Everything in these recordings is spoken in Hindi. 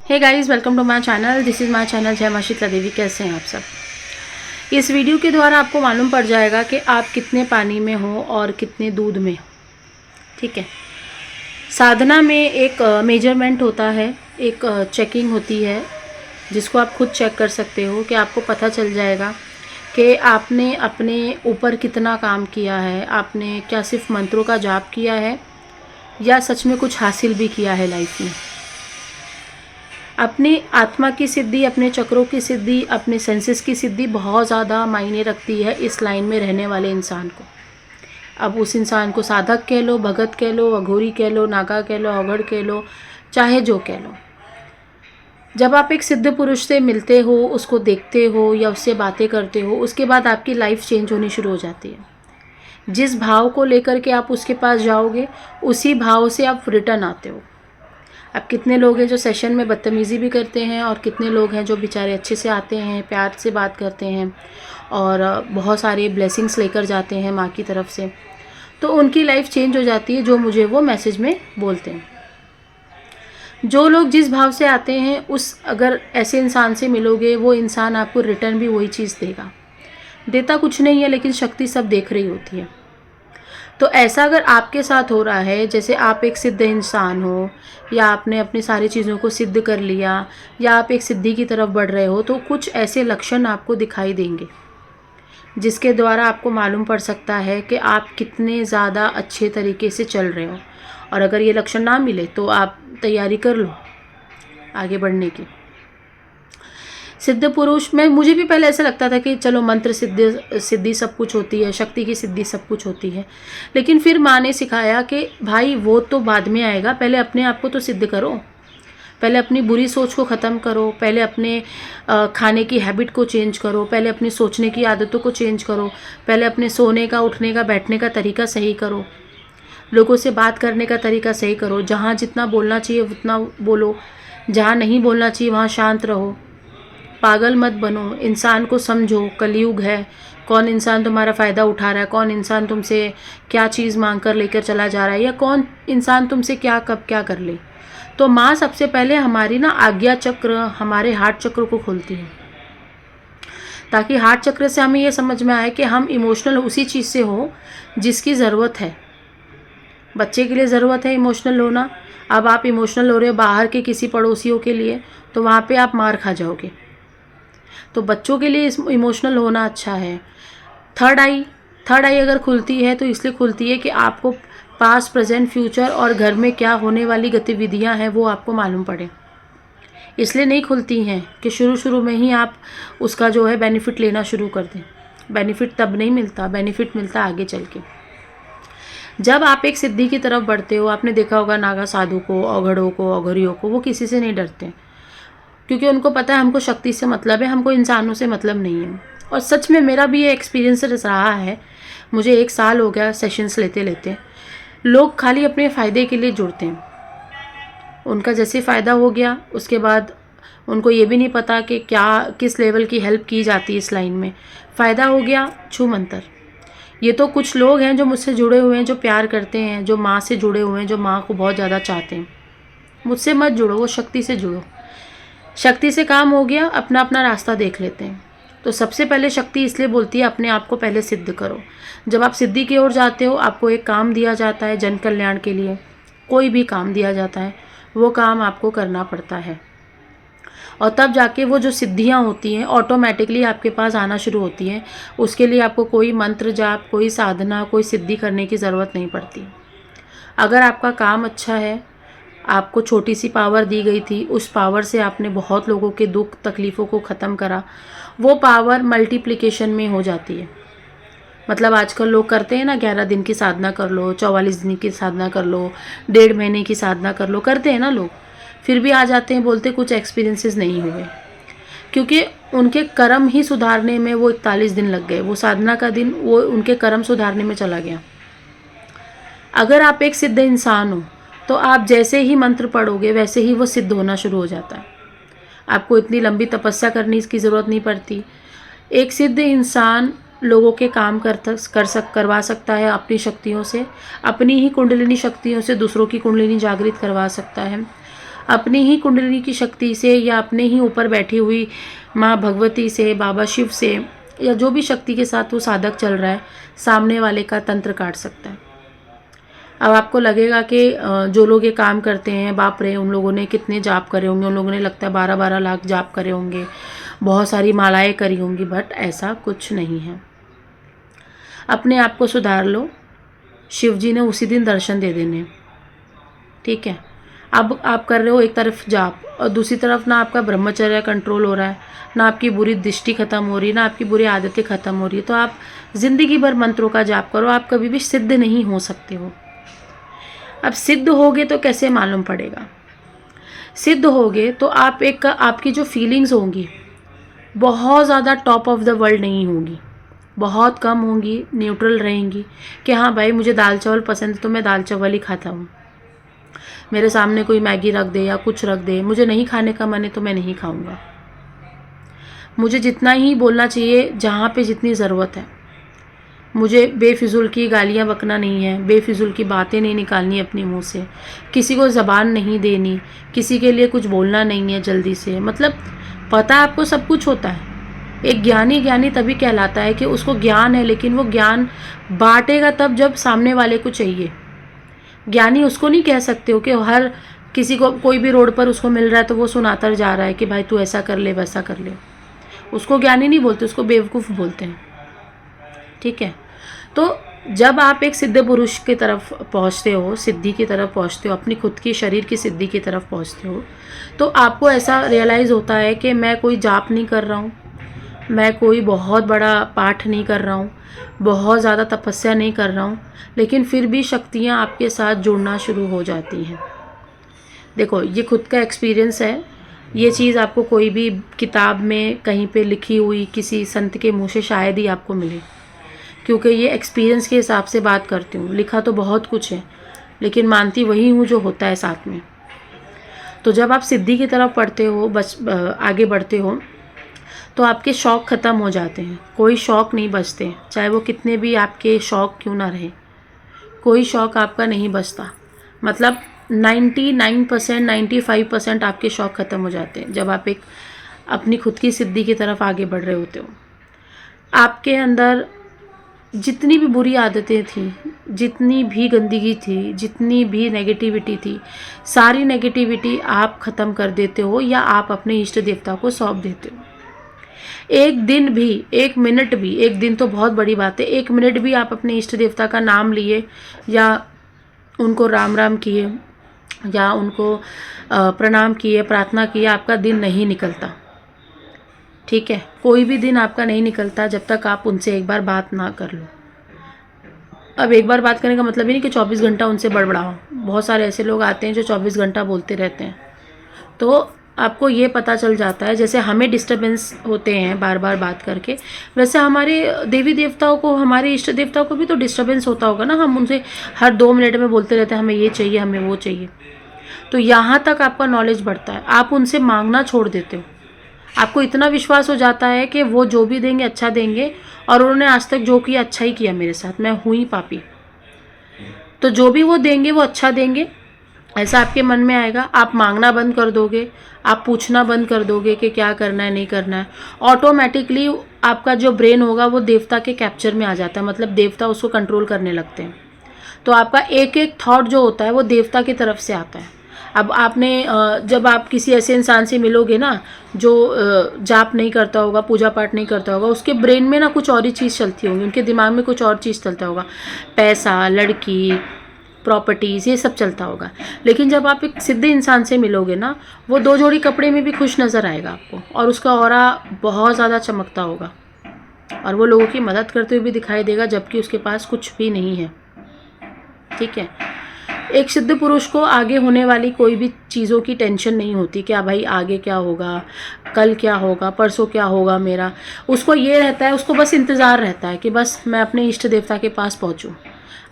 Hey guys, welcome to my channel. This is my channel Jai Maa Sheetla देवी। कैसे हैं आप सब? इस वीडियो के द्वारा आपको मालूम पड़ जाएगा कि आप कितने पानी में हो और कितने दूध में हो। ठीक है। साधना में एक मेजरमेंट होता है, एक चेकिंग होती है जिसको आप खुद चेक कर सकते हो कि आपको पता चल जाएगा कि आपने अपने ऊपर कितना काम किया है। आपने क्या सिर्फ मंत्रों का जाप किया है या सच में कुछ हासिल भी किया है लाइफ में। अपनी आत्मा की सिद्धि, अपने चक्रों की सिद्धि, अपने सेंसेस की सिद्धि बहुत ज़्यादा मायने रखती है इस लाइन में रहने वाले इंसान को। अब उस इंसान को साधक कह लो, भगत कह लो, अघोरी कह लो, नागा कह लो, अवघड़ कह लो, चाहे जो कह लो। जब आप एक सिद्ध पुरुष से मिलते हो, उसको देखते हो या उससे बातें करते हो, उसके बाद आपकी लाइफ चेंज होनी शुरू हो जाती है। जिस भाव को लेकर के आप उसके पास जाओगे, उसी भाव से आप रिटर्न आते हो। अब कितने लोग हैं जो सेशन में बदतमीज़ी भी करते हैं और कितने लोग हैं जो बेचारे अच्छे से आते हैं, प्यार से बात करते हैं और बहुत सारे ब्लेसिंग्स लेकर जाते हैं माँ की तरफ से। तो उनकी लाइफ चेंज हो जाती है जो मुझे वो मैसेज में बोलते हैं। जो लोग जिस भाव से आते हैं, उस अगर ऐसे इंसान से मिलोगे, वो इंसान आपको रिटर्न भी वही चीज़ देगा। देता कुछ नहीं है, लेकिन शक्ति सब देख रही होती है। तो ऐसा अगर आपके साथ हो रहा है, जैसे आप एक सिद्ध इंसान हो या आपने अपनी सारी चीज़ों को सिद्ध कर लिया या आप एक सिद्धि की तरफ बढ़ रहे हो, तो कुछ ऐसे लक्षण आपको दिखाई देंगे जिसके द्वारा आपको मालूम पड़ सकता है कि आप कितने ज़्यादा अच्छे तरीके से चल रहे हो। और अगर ये लक्षण ना मिले तो आप तैयारी कर लो आगे बढ़ने की। सिद्ध पुरुष में मुझे भी पहले ऐसा लगता था कि चलो मंत्र सिद्धि सब कुछ होती है, शक्ति की सिद्धि सब कुछ होती है। लेकिन फिर माँ ने सिखाया कि भाई वो तो बाद में आएगा, पहले अपने आप को तो सिद्ध करो। पहले अपनी बुरी सोच को ख़त्म करो, पहले अपने खाने की हैबिट को चेंज करो, पहले अपनी सोचने की आदतों को चेंज करो, पहले अपने सोने का, उठने का, बैठने का तरीका सही करो, लोगों से बात करने का तरीका सही करो। जहाँ जितना बोलना चाहिए उतना बोलो, जहाँ नहीं बोलना चाहिए वहाँ शांत रहो। पागल मत बनो, इंसान को समझो। कलयुग है, कौन इंसान तुम्हारा फ़ायदा उठा रहा है, कौन इंसान तुमसे क्या चीज़ मांग कर लेकर चला जा रहा है, या कौन इंसान तुमसे क्या कब क्या कर ले। तो माँ सबसे पहले हमारी ना आज्ञा चक्र, हमारे हार्ट चक्र को खोलती है, ताकि हार्ट चक्र से हमें ये समझ में आए कि हम इमोशनल उसी चीज़ से हो जिसकी ज़रूरत है। बच्चे के लिए ज़रूरत है इमोशनल होना। अब आप इमोशनल हो रहे हो बाहर के किसी पड़ोसियों के लिए, तो वहाँ पे आप मार खा जाओगे। तो बच्चों के लिए इमोशनल होना अच्छा है। थर्ड आई अगर खुलती है तो इसलिए खुलती है कि आपको पास्ट, प्रेजेंट, फ्यूचर और घर में क्या होने वाली गतिविधियां हैं वो आपको मालूम पड़े। इसलिए नहीं खुलती हैं कि शुरू में ही आप उसका जो है बेनिफिट लेना शुरू कर दें। बेनिफिट तब नहीं मिलता, बेनिफिट मिलता आगे चल के। जब आप एक सिद्धि की तरफ बढ़ते हो, आपने देखा होगा नागा साधु को, अवघड़ों को, अघोरियों को, वो किसी से नहीं डरते, क्योंकि उनको पता है हमको शक्ति से मतलब है, हमको इंसानों से मतलब नहीं है। और सच में मेरा भी ये एक्सपीरियंस रहा है। मुझे 1 साल हो गया सेशंस लेते लेते। लोग खाली अपने फ़ायदे के लिए जुड़ते हैं। उनका जैसे फ़ायदा हो गया, उसके बाद उनको ये भी नहीं पता कि क्या किस लेवल की हेल्प की जाती है इस लाइन में। फ़ायदा हो गया, छू मंतर। ये तो कुछ लोग हैं जो मुझसे जुड़े हुए हैं, जो प्यार करते हैं, जो माँ से जुड़े हुए हैं, जो माँ को बहुत ज़्यादा चाहते हैं। मुझसे मत जुड़ो, वो शक्ति से जुड़ो। शक्ति से काम हो गया, अपना अपना रास्ता देख लेते हैं। तो सबसे पहले शक्ति इसलिए बोलती है अपने आप को पहले सिद्ध करो। जब आप सिद्धि की ओर जाते हो, आपको एक काम दिया जाता है जन कल्याण के लिए। कोई भी काम दिया जाता है, वो काम आपको करना पड़ता है, और तब जाके वो जो सिद्धियां होती हैं ऑटोमेटिकली आपके पास आना शुरू होती हैं। उसके लिए आपको कोई मंत्र जाप, कोई साधना, कोई सिद्धि करने की ज़रूरत नहीं पड़ती। अगर आपका काम अच्छा है, आपको छोटी सी पावर दी गई थी, उस पावर से आपने बहुत लोगों के दुख तकलीफ़ों को ख़त्म करा, वो पावर मल्टीप्लिकेशन में हो जाती है। मतलब आजकल लोग करते हैं ना, 11 दिन की साधना कर लो, 44 दिन की साधना कर लो, 1.5 महीने की साधना कर लो, करते हैं ना लोग। फिर भी आ जाते हैं, बोलते कुछ एक्सपीरियंसेस नहीं हुए, क्योंकि उनके कर्म ही सुधारने में वो 41 दिन लग गए। वो साधना का दिन वो उनके कर्म सुधारने में चला गया। अगर आप एक सिद्ध इंसान हो, तो आप जैसे ही मंत्र पढ़ोगे वैसे ही वो सिद्ध होना शुरू हो जाता है। आपको इतनी लंबी तपस्या करने की ज़रूरत नहीं पड़ती। एक सिद्ध इंसान लोगों के काम करवा सकता है अपनी शक्तियों से, अपनी ही कुंडलिनी शक्तियों से दूसरों की कुंडलिनी जागृत करवा सकता है। अपनी ही कुंडली की शक्ति से या अपने ही ऊपर बैठी हुई माँ भगवती से, बाबा शिव से, या जो भी शक्ति के साथ वो साधक चल रहा है, सामने वाले का तंत्र काट सकता है। अब आपको लगेगा कि जो लोग ये काम करते हैं, बाप रे उन लोगों ने कितने जाप करे होंगे, उन लोगों ने लगता है 12-12 लाख जाप करे होंगे, बहुत सारी मालाएं करी होंगी, बट ऐसा कुछ नहीं है। अपने आप को सुधार लो, शिव जी ने उसी दिन दर्शन दे देने, ठीक है। अब आप कर रहे हो एक तरफ जाप और दूसरी तरफ ना आपका ब्रह्मचर्य कंट्रोल हो रहा है, ना आपकी बुरी दृष्टि खत्म हो रही है, ना आपकी बुरी आदतें खत्म हो रही है, तो आप जिंदगी भर मंत्रों का जाप करो, आप कभी भी सिद्ध नहीं हो सकते हो। अब सिद्ध होगे तो कैसे मालूम पड़ेगा? सिद्ध होगे तो आप आपकी जो फीलिंग्स होंगी बहुत ज़्यादा टॉप ऑफ द वर्ल्ड नहीं होंगी, बहुत कम होंगी, न्यूट्रल रहेंगी कि हाँ भाई मुझे दाल चावल पसंद है तो मैं दाल चावल ही खाता हूँ। मेरे सामने कोई मैगी रख दे या कुछ रख दे, मुझे नहीं खाने का मन है तो मैं नहीं खाऊंगा। मुझे जितना ही बोलना चाहिए जहाँ पे जितनी ज़रूरत है, मुझे बेफिज़ूल की गालियाँ बकना नहीं है, बेफिज़ूल की बातें नहीं निकालनी अपने मुंह से, किसी को ज़बान नहीं देनी, किसी के लिए कुछ बोलना नहीं है जल्दी से। मतलब पता है आपको सब कुछ होता है। एक ज्ञानी तभी कहलाता है कि उसको ज्ञान है, लेकिन वो ज्ञान बांटेगा तब जब सामने वाले को चाहिए। ज्ञानी उसको नहीं कह सकते हो कि हर किसी को, कोई भी रोड पर उसको मिल रहा है तो वो सुनाता जा रहा है कि भाई तू ऐसा कर ले वैसा कर ले। उसको ज्ञानी नहीं बोलते, उसको बेवकूफ़ बोलते हैं, ठीक है। तो जब आप एक सिद्ध पुरुष की तरफ पहुंचते हो, सिद्धि की तरफ पहुंचते हो, अपनी खुद की शरीर की सिद्धि की तरफ पहुंचते हो, तो आपको ऐसा रियलाइज़ होता है कि मैं कोई जाप नहीं कर रहा हूँ, मैं कोई बहुत बड़ा पाठ नहीं कर रहा हूँ, बहुत ज़्यादा तपस्या नहीं कर रहा हूँ, लेकिन फिर भी शक्तियाँ आपके साथ जुड़ना शुरू हो जाती हैं। देखो ये खुद का एक्सपीरियंस है, ये चीज़ आपको कोई भी किताब में कहीं पे लिखी हुई किसी संत के मुँह से शायद ही आपको मिले, क्योंकि ये एक्सपीरियंस के हिसाब से बात करती हूँ। लिखा तो बहुत कुछ है, लेकिन मानती वही हूँ जो होता है साथ में। तो जब आप सिद्धि की तरफ पढ़ते हो, आगे बढ़ते हो, तो आपके शौक़ ख़त्म हो जाते हैं। कोई शौक़ नहीं बचते, चाहे वो कितने भी आपके शौक़ क्यों ना रहे, कोई शौक़ आपका नहीं बचता। मतलब 99%, 95% आपके शौक़ ख़त्म हो जाते हैं जब आप एक अपनी खुद की सिद्धि की तरफ आगे बढ़ रहे होते हो। आपके अंदर जितनी भी बुरी आदतें थी, जितनी भी गंदगी थी, जितनी भी नेगेटिविटी थी, सारी नेगेटिविटी आप ख़त्म कर देते हो या आप अपने इष्ट देवता को सौंप देते हो। एक दिन भी, एक मिनट भी, एक दिन तो बहुत बड़ी बात है, एक मिनट भी आप अपने इष्ट देवता का नाम लिए या उनको राम राम किए या उनको प्रणाम किए, प्रार्थना किए, आपका दिन नहीं निकलता, ठीक है। कोई भी दिन आपका नहीं निकलता जब तक आप उनसे एक बार बात ना कर लो। अब एक बार बात करने का मतलब ही नहीं कि 24 घंटा उनसे बड़बड़ाओ। बहुत सारे ऐसे लोग आते हैं जो 24 घंटा बोलते रहते हैं। तो आपको ये पता चल जाता है, जैसे हमें डिस्टर्बेंस होते हैं बार बार बात करके, वैसे हमारे देवी देवताओं को, हमारे इष्ट देवताओं को भी तो डिस्टर्बेंस होता होगा ना। हम उनसे हर 2 मिनट में बोलते रहते हैं हमें ये चाहिए, हमें वो चाहिए। तो यहाँ तक आपका नॉलेज बढ़ता है, आप उनसे मांगना छोड़ देते हो। आपको इतना विश्वास हो जाता है कि वो जो भी देंगे अच्छा देंगे, और उन्होंने आज तक जो किया अच्छा ही किया मेरे साथ, मैं हुई पापी, तो जो भी वो देंगे वो अच्छा देंगे, ऐसा आपके मन में आएगा। आप मांगना बंद कर दोगे, आप पूछना बंद कर दोगे कि क्या करना है नहीं करना है। ऑटोमेटिकली आपका जो ब्रेन होगा वो देवता के कैप्चर में आ जाता है, मतलब देवता उसको कंट्रोल करने लगते हैं। तो आपका एक एक थॉट जो होता है वो देवता की तरफ से आता है। अब आपने जब आप किसी ऐसे इंसान से मिलोगे ना जो जाप नहीं करता होगा, पूजा पाठ नहीं करता होगा, उसके ब्रेन में ना कुछ और ही चीज़ चलती होगी, उनके दिमाग में कुछ और चीज़ चलता होगा, पैसा, लड़की, प्रॉपर्टीज़, ये सब चलता होगा। लेकिन जब आप एक सिद्ध इंसान से मिलोगे ना, वो 2 जोड़ी कपड़े में भी खुश नज़र आएगा आपको, और उसका ऑरा बहुत ज़्यादा चमकता होगा, और वो लोगों की मदद करते हुए भी दिखाई देगा जबकि उसके पास कुछ भी नहीं है, ठीक है। एक सिद्ध पुरुष को आगे होने वाली कोई भी चीज़ों की टेंशन नहीं होती, क्या भाई आगे क्या होगा, कल क्या होगा, परसों क्या होगा मेरा। उसको ये रहता है, उसको बस इंतज़ार रहता है कि बस मैं अपने इष्ट देवता के पास पहुँचूँ।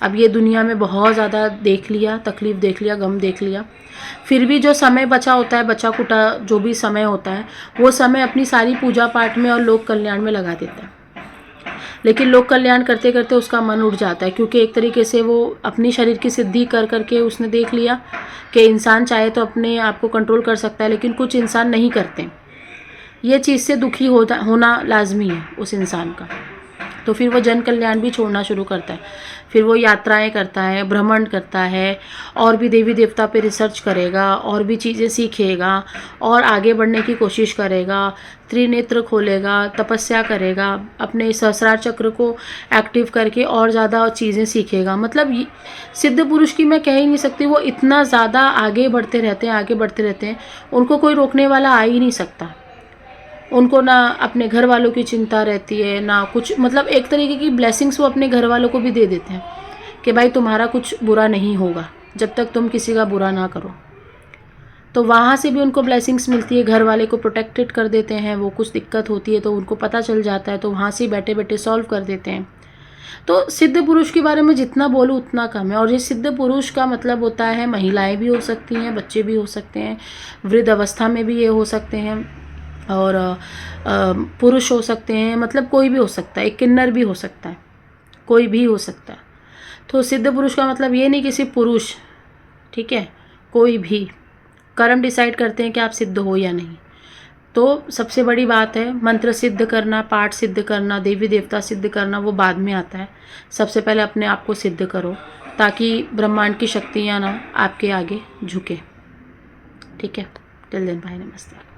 अब ये दुनिया में बहुत ज़्यादा देख लिया, तकलीफ़ देख लिया, गम देख लिया, फिर भी जो समय बचा होता है, बचा कुटा जो भी समय होता है, वो समय अपनी सारी पूजा पाठ में और लोक कल्याण में लगा देता है। लेकिन लोक कल्याण करते करते उसका मन उठ जाता है, क्योंकि एक तरीके से वो अपनी शरीर की सिद्धि कर करके उसने देख लिया कि इंसान चाहे तो अपने आप को कंट्रोल कर सकता है, लेकिन कुछ इंसान नहीं करते। ये चीज़ से दुखी होना लाजमी है उस इंसान का। तो फिर वो जन कल्याण भी छोड़ना शुरू करता है, फिर वो यात्राएं करता है, भ्रमण करता है, और भी देवी देवता पे रिसर्च करेगा, और भी चीज़ें सीखेगा, और आगे बढ़ने की कोशिश करेगा, त्रिनेत्र खोलेगा, तपस्या करेगा, अपने सहस्रार चक्र को एक्टिव करके और ज़्यादा चीज़ें सीखेगा। मतलब सिद्ध पुरुष की मैं कह ही नहीं सकती, वो इतना ज़्यादा आगे बढ़ते रहते हैं, आगे बढ़ते रहते हैं, उनको कोई रोकने वाला आ ही नहीं सकता। उनको ना अपने घर वालों की चिंता रहती है, ना कुछ, मतलब एक तरीके की ब्लेसिंग्स वो अपने घर वालों को भी दे देते हैं कि भाई तुम्हारा कुछ बुरा नहीं होगा जब तक तुम किसी का बुरा ना करो। तो वहाँ से भी उनको ब्लेसिंग्स मिलती है, घर वाले को प्रोटेक्टेड कर देते हैं, वो कुछ दिक्कत होती है तो उनको पता चल जाता है, तो वहाँ से बैठे बैठे सॉल्व कर देते हैं। तो सिद्ध पुरुष के बारे में जितना बोलूँ उतना कम है। और ये सिद्ध पुरुष का मतलब होता है महिलाएं भी हो सकती हैं, बच्चे भी हो सकते हैं, वृद्ध अवस्था में भी ये हो सकते हैं, और पुरुष हो सकते हैं, मतलब कोई भी हो सकता है, एक किन्नर भी हो सकता है, कोई भी हो सकता है। तो सिद्ध पुरुष का मतलब ये नहीं कि सिर्फ पुरुष, ठीक है, कोई भी। कर्म डिसाइड करते हैं कि आप सिद्ध हो या नहीं। तो सबसे बड़ी बात है मंत्र सिद्ध करना, पाठ सिद्ध करना, देवी देवता सिद्ध करना, वो बाद में आता है। सबसे पहले अपने आप को सिद्ध करो, ताकि ब्रह्मांड की शक्तियाँ ना आपके आगे झुके। ठीक है, टिल देन, बाय, नमस्ते।